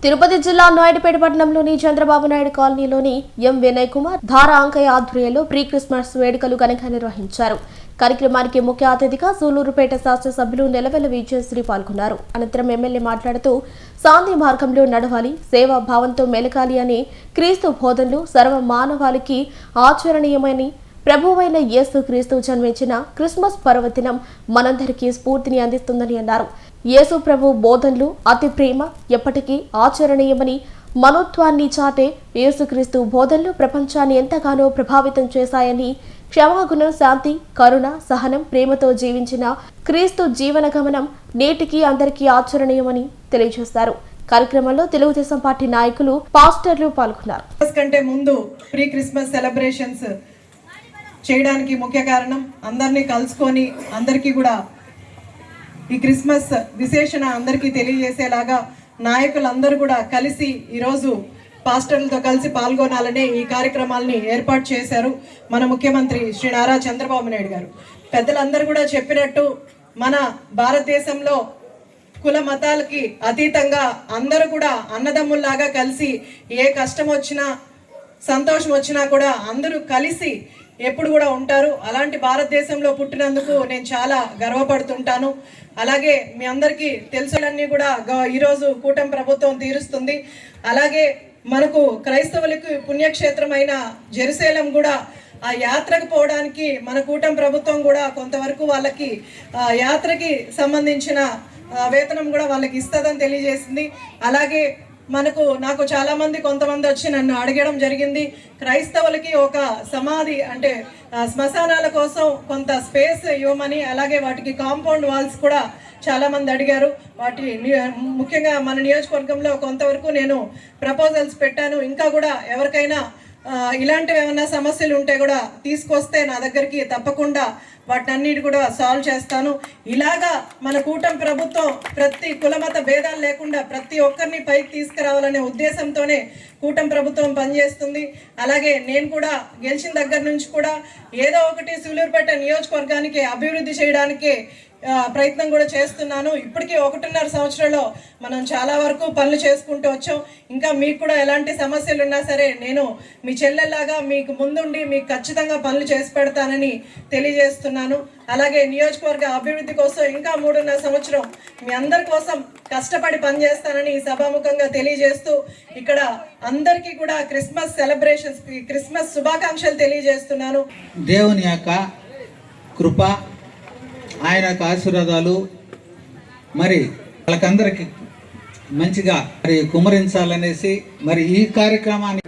తిరుపతి జిల్లా నాయుడుపేట పట్టణంలోని చంద్రబాబు నాయుడు కాలనీలోని ఎం వినయ్ కుమార్ ధార అంకయ్య ఆధ్వర్యంలో ప్రీ క్రిస్మస్ వేడుకలు ఘనంగా నిర్వహించారు. కార్యక్రమానికి ముఖ్య అతిథిగా సూలూరుపేట శాసనసభ్యులు నెలవెల విజయశ్రీ పాల్గొన్నారు. అనంతరం ఎమ్మెల్యే మాట్లాడుతూ శాంతి మార్గంలో నడవాలి, సేవా భావంతో మెలకాలి అని క్రీస్తు బోధనలు సర్వ మానవాళికి ఆచరణీయమని, ప్రభువైన యేసు క్రీస్తు జన్మించిన క్రిస్మస్ పర్వదినం మనందరికీ స్ఫూర్తిని అందిస్తుందని అన్నారు. యేసు ప్రభు బోధనలు అతి ప్రేమ, ఎప్పటికీ ఆచరణీయమని, మనోత్వాన్ని చాటే యేసుక్రీస్తు బోధనలు ప్రపంచాన్ని ఎంతగానో ప్రభావితం చేశాయని, క్షమాగుణం, శాంతి, కరుణ, సహనం, ప్రేమతో జీవించిన క్రీస్తు జీవన గమనం నేటికి అందరికీ ఆచరణీయమని తెలియజేశారు. కార్యక్రమంలో తెలుగుదేశం పార్టీ నాయకులు, పాస్టర్లు పాల్గొన్నారు. కంటే ముందు ప్రీ క్రిస్మస్ సెలబ్రేషన్స్ చేయడానికి ముఖ్య కారణం అందరినీ కలుసుకొని అందరికీ కూడా ఈ క్రిస్మస్ విశేషణ అందరికీ తెలియజేసేలాగా నాయకులందరూ కూడా కలిసి ఈరోజు పాస్టర్లతో కలిసి పాల్గొనాలనే ఈ కార్యక్రమాలని ఏర్పాటు చేశారు మన ముఖ్యమంత్రి శ్రీ నారా చంద్రబాబు నాయుడు గారు. పెద్దలందరూ కూడా చెప్పినట్టు మన భారతదేశంలో కుల మతాలకి అతీతంగా అందరూ కూడా అన్నదమ్ముల్లాగా కలిసి ఏ కష్టం వచ్చినా సంతోషం వచ్చినా కూడా అందరూ కలిసి ఎప్పుడు కూడా ఉంటారు. అలాంటి భారతదేశంలో పుట్టినందుకు నేను చాలా గర్వపడుతుంటాను. అలాగే మీ అందరికీ తెలుసులన్నీ కూడా ఈరోజు కూటమి ప్రభుత్వం తీరుస్తుంది. అలాగే మనకు క్రైస్తవులకు పుణ్యక్షేత్రమైన జెరూసలేం కూడా ఆ యాత్రకు పోవడానికి మన కూటమి ప్రభుత్వం కూడా కొంతవరకు వాళ్ళకి యాత్రకి సంబంధించిన వేతనం కూడా వాళ్ళకి ఇస్తుందని తెలియజేసింది. అలాగే నాకు చాలా మంది కొంతమంది వచ్చి నన్ను అడగడం జరిగింది, క్రైస్తవులకి ఒక సమాధి అంటే శ్మశానాల కోసం కొంత స్పేస్ ఇవ్వమని, అలాగే వాటికి కాంపౌండ్ వాల్స్ కూడా చాలా మంది అడిగారు. ముఖ్యంగా మన నియోజకవర్గంలో కొంతవరకు నేను ప్రపోజల్స్ పెట్టాను. ఇంకా కూడా ఎవరికైనా ఇలాంటివి ఏమైనా సమస్యలు ఉంటే కూడా తీసుకొస్తే నా దగ్గరికి తప్పకుండా వాటన్నిటి కూడా సాల్వ్ చేస్తాను. ఇలాగా మన కూటమి ప్రభుత్వం ప్రతి కులమత భేదాలు లేకుండా ప్రతి ఒక్కరిని పైకి తీసుకురావాలనే ఉద్దేశంతోనే కూటమి ప్రభుత్వం పనిచేస్తుంది. అలాగే నేను కూడా గెలిచిన దగ్గర నుంచి కూడా ఏదో ఒకటి సూలూరుపేట నియోజకవర్గానికి అభివృద్ధి చేయడానికి ప్రయత్నం కూడా చేస్తున్నాను. ఇప్పటికీ 1.5 సంవత్సరంలో మనం చాలా వరకు పనులు చేసుకుంటూ వచ్చాం. ఇంకా మీకు కూడా ఎలాంటి సమస్యలు ఉన్నా సరే నేను మీ చెల్లెల్లాగా మీకు ముందుండి మీకు ఖచ్చితంగా పనులు చేసి పెడతానని తెలియజేస్తున్నాను. అలాగే నియోజకవర్గ అభివృద్ధి కోసం ఇంకా 3.5 సంవత్సరం మీ అందరి కోసం కష్టపడి పనిచేస్తానని సభాముఖంగా తెలియజేస్తూ ఇక్కడ అందరికీ కూడా క్రిస్మస్ సెలబ్రేషన్స్, క్రిస్మస్ శుభాకాంక్షలు తెలియజేస్తున్నాను. దేవుని యొక్క కృప, ఆయన యొక్క ఆశీర్వాదాలు మరి వాళ్ళకందరికి మంచిగా మరి కుమరించాలనేసి మరి ఈ కార్యక్రమాన్ని